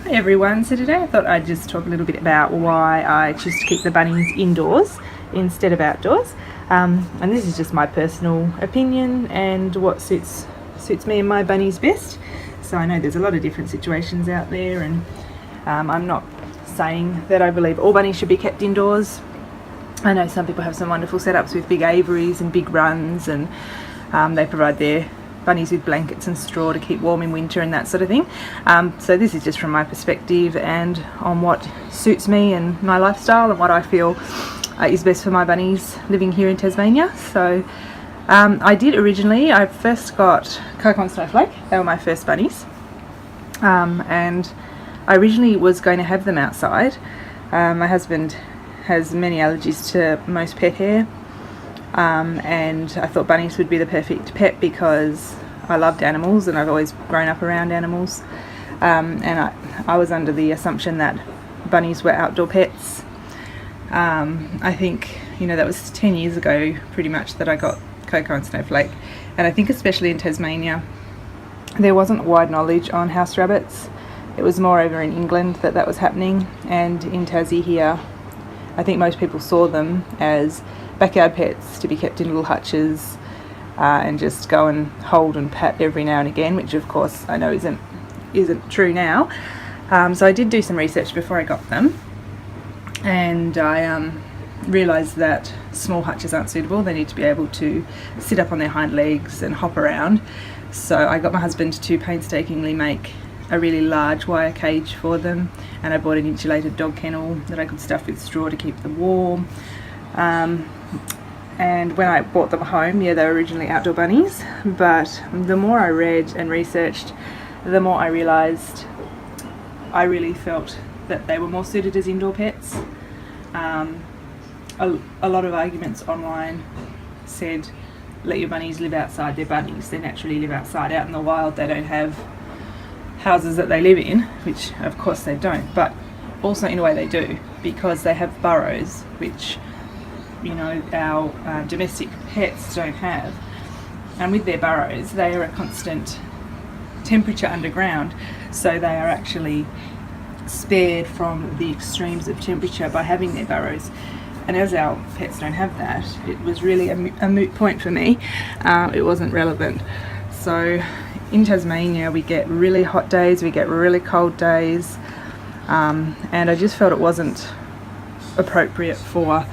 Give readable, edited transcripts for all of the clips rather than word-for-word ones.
Hi everyone, so today I thought I'd just talk a little bit about why I choose to keep the bunnies indoors instead of outdoors. And this is just my personal opinion and what suits me and my bunnies best. So I know there's a lot of different situations out there, and I'm not saying that I believe all bunnies should be kept indoors. I know some people have some wonderful setups with big aviaries and big runs, and they provide their bunnies with blankets and straw to keep warm in winter and that sort of thing. So this is just from my perspective and on what suits me and my lifestyle and what I feel is best for my bunnies living here in Tasmania. So I first got Coco and Snowflake. They were my first bunnies, and I originally was going to have them outside. My husband has many allergies to most pet hair, and I thought bunnies would be the perfect pet because I loved animals and I've always grown up around animals, and I was under the assumption that bunnies were outdoor pets. I think, that was 10 years ago pretty much that I got Coco and Snowflake, and I think especially in Tasmania there wasn't wide knowledge on house rabbits. It was more over in England that was happening, and in Tassie here I think most people saw them as backyard pets to be kept in little hutches and just go and hold and pat every now and again, which of course I know isn't true now. So I did do some research before I got them, and I realised that small hutches aren't suitable. They need to be able to sit up on their hind legs and hop around. So I got my husband to painstakingly make a really large wire cage for them, and I bought an insulated dog kennel that I could stuff with straw to keep them warm. And when I bought them home, they were originally outdoor bunnies, but the more I read and researched, the more I realised I really felt that they were more suited as indoor pets. A lot of arguments online said, let your bunnies live outside. They're bunnies, they naturally live outside. Out in the wild they don't have houses that they live in, which of course they don't, but also in a way they do, because they have burrows, which our domestic pets don't have. And with their burrows, they are a constant temperature underground, so they are actually spared from the extremes of temperature by having their burrows. And as our pets don't have that, it was really a moot point for me. It wasn't relevant. So in Tasmania we get really hot days, we get really cold days, and I just felt it wasn't appropriate for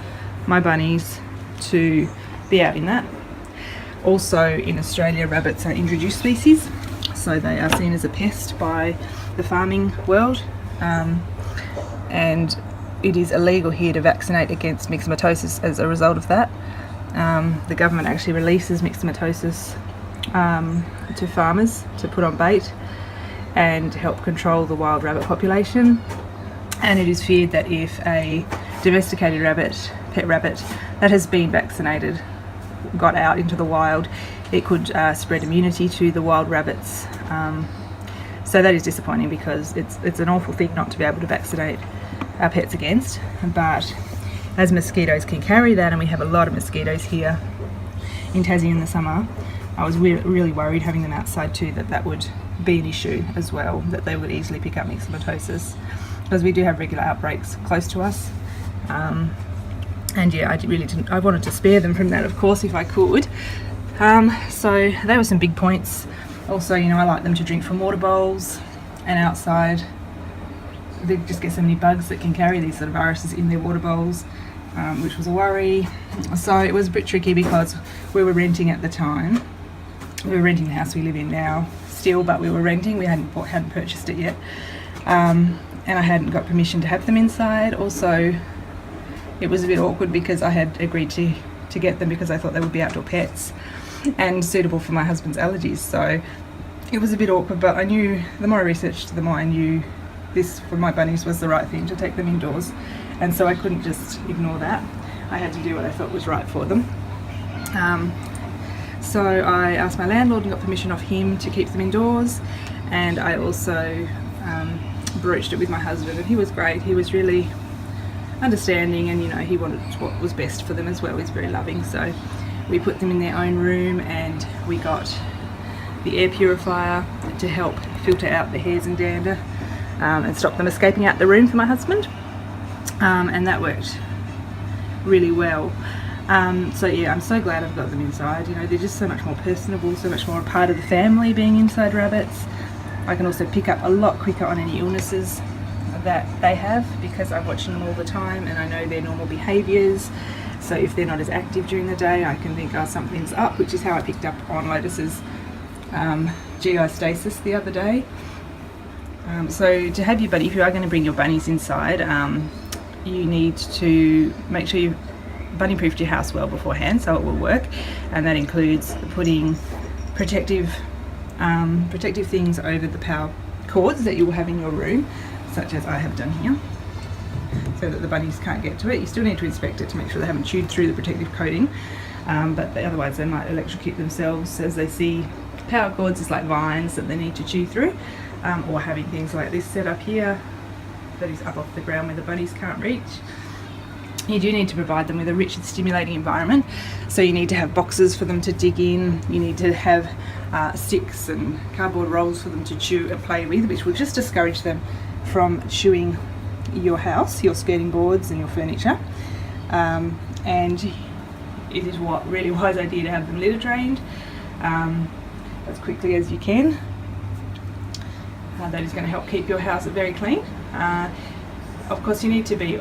my bunnies to be out in that. Also in Australia, rabbits are introduced species, so they are seen as a pest by the farming world, and it is illegal here to vaccinate against myxomatosis as a result of that. The government actually releases myxomatosis to farmers to put on bait and help control the wild rabbit population, and it is feared that if a domesticated rabbit, pet rabbit that has been vaccinated, got out into the wild, it could spread immunity to the wild rabbits. So that is disappointing, because it's an awful thing not to be able to vaccinate our pets against. But as mosquitoes can carry that, and we have a lot of mosquitoes here in Tassie in the summer, I was really worried having them outside too, that would be an issue as well, that they would easily pick up myxomatosis, because we do have regular outbreaks close to us. And I wanted to spare them from that, of course, if I could. So they were some big points. Also, I like them to drink from water bowls, and outside they just get so many bugs that can carry these sort of viruses in their water bowls, which was a worry. So it was a bit tricky, because we were renting at the time. We were renting the house we live in now still, but we were renting. We hadn't purchased it yet, and I hadn't got permission to have them inside. Also, it was a bit awkward because I had agreed to get them because I thought they would be outdoor pets and suitable for my husband's allergies. So it was a bit awkward, but I knew, the more I researched, the more I knew this for my bunnies was the right thing, to take them indoors, and so I couldn't just ignore that. I had to do what I thought was right for them. So I asked my landlord and got permission off him to keep them indoors, and I also broached it with my husband, and he was great. He was really understanding, and he wanted what was best for them as well. He's very loving. So we put them in their own room, and we got the air purifier to help filter out the hairs and dander and stop them escaping out the room for my husband, and that worked really well. So yeah, I'm so glad I've got them inside. You know, they're just so much more personable, so much more a part of the family being inside rabbits. I can also pick up a lot quicker on any illnesses that they have because I'm watching them all the time and I know their normal behaviours. So if they're not as active during the day, I can think, oh, something's up, which is how I picked up on Lotus's GI stasis the other day. So to have your bunny, if you are going to bring your bunnies inside, you need to make sure you've bunny-proofed your house well beforehand so it will work, and that includes putting protective things over the power cords that you will have in your room, such as I have done here, so that the bunnies can't get to it. You still need to inspect it to make sure they haven't chewed through the protective coating, but otherwise they might electrocute themselves as they see power cords as like vines that they need to chew through, or having things like this set up here that is up off the ground where the bunnies can't reach. You do need to provide them with a rich and stimulating environment, so you need to have boxes for them to dig in, you need to have sticks and cardboard rolls for them to chew and play with, which will just discourage them from chewing your house, your skirting boards and your furniture. And it is a really wise idea to have them litter trained as quickly as you can. That is going to help keep your house very clean. Of course, you need to be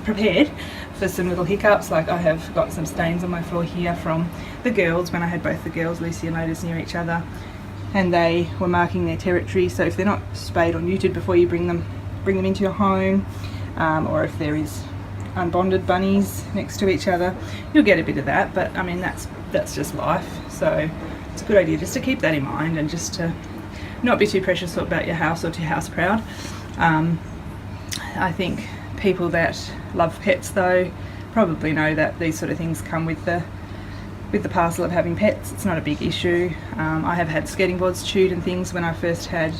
prepared for some little hiccups. Like I have got some stains on my floor here from the girls when I had both the girls, Lucy and Lotus, near each other, and they were marking their territory. So if they're not spayed or neutered before you bring them into your home, or if there is unbonded bunnies next to each other, you'll get a bit of that. But I mean, that's just life. So it's a good idea just to keep that in mind and just to not be too precious about your house or too house proud. I think people that love pets though probably know that these sort of things come with the parcel of having pets. It's not a big issue. I have had skirting boards chewed and things when I first had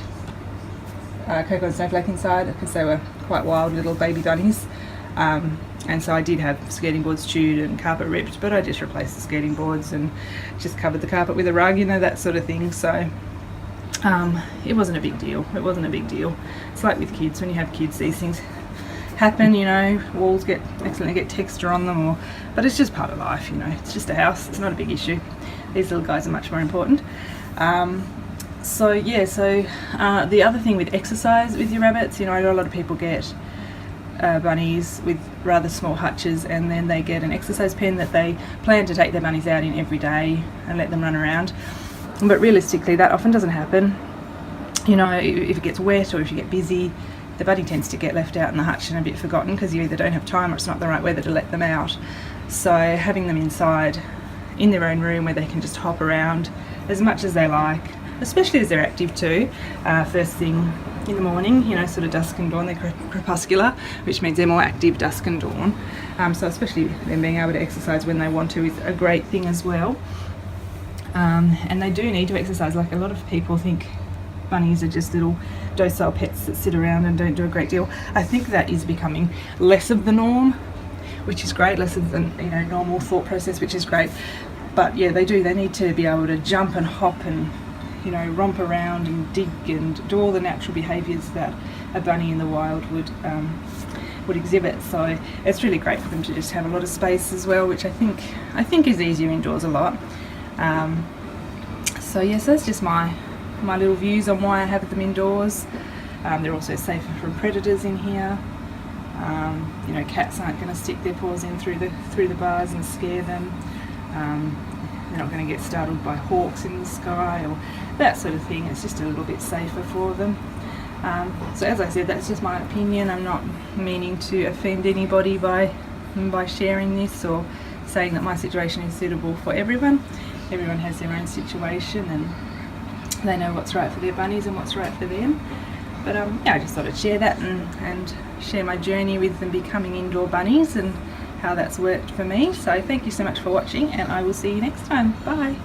Coco and Snowflake inside, because they were quite wild little baby bunnies, and so I did have skirting boards chewed and carpet ripped, but I just replaced the skirting boards and just covered the carpet with a rug, you know, that sort of thing. So it wasn't a big deal. It's like with kids, when you have kids, these things happen, you know, walls accidentally get texture on them, but it's just part of life, you know. It's just a house, it's not a big issue. These little guys are much more important. So the other thing with exercise with your rabbits, you know, I know a lot of people get bunnies with rather small hutches, and then they get an exercise pen that they plan to take their bunnies out in every day and let them run around. But realistically, that often doesn't happen. You know, if it gets wet or if you get busy, the bunny tends to get left out in the hutch and a bit forgotten because you either don't have time or it's not the right weather to let them out. So having them inside in their own room where they can just hop around as much as they like, especially as they're active too, first thing in the morning, you know, sort of dusk and dawn, they're crepuscular, which means they're more active dusk and dawn. So especially them being able to exercise when they want to is a great thing as well. And they do need to exercise. Like, a lot of people think bunnies are just little docile pets that sit around and don't do a great deal. I think that is becoming less of the norm, which is great, less of the, you know, normal thought process, which is great. But yeah, they need to be able to jump and hop and, you know, romp around and dig and do all the natural behaviours that a bunny in the wild would exhibit. So it's really great for them to just have a lot of space as well, which I think is easier indoors a lot. So yes, that's just my little views on why I have them indoors. They're also safer from predators in here. You know, cats aren't going to stick their paws in through the bars and scare them. They're not going to get startled by hawks in the sky or that sort of thing. It's just a little bit safer for them. So as I said, that's just my opinion. I'm not meaning to offend anybody by sharing this or saying that my situation is suitable for everyone. Everyone has their own situation and they know what's right for their bunnies and what's right for them. But yeah, I just thought I'd share that and share my journey with them becoming indoor bunnies and how that's worked for me. So thank you so much for watching, and I will see you next time. Bye.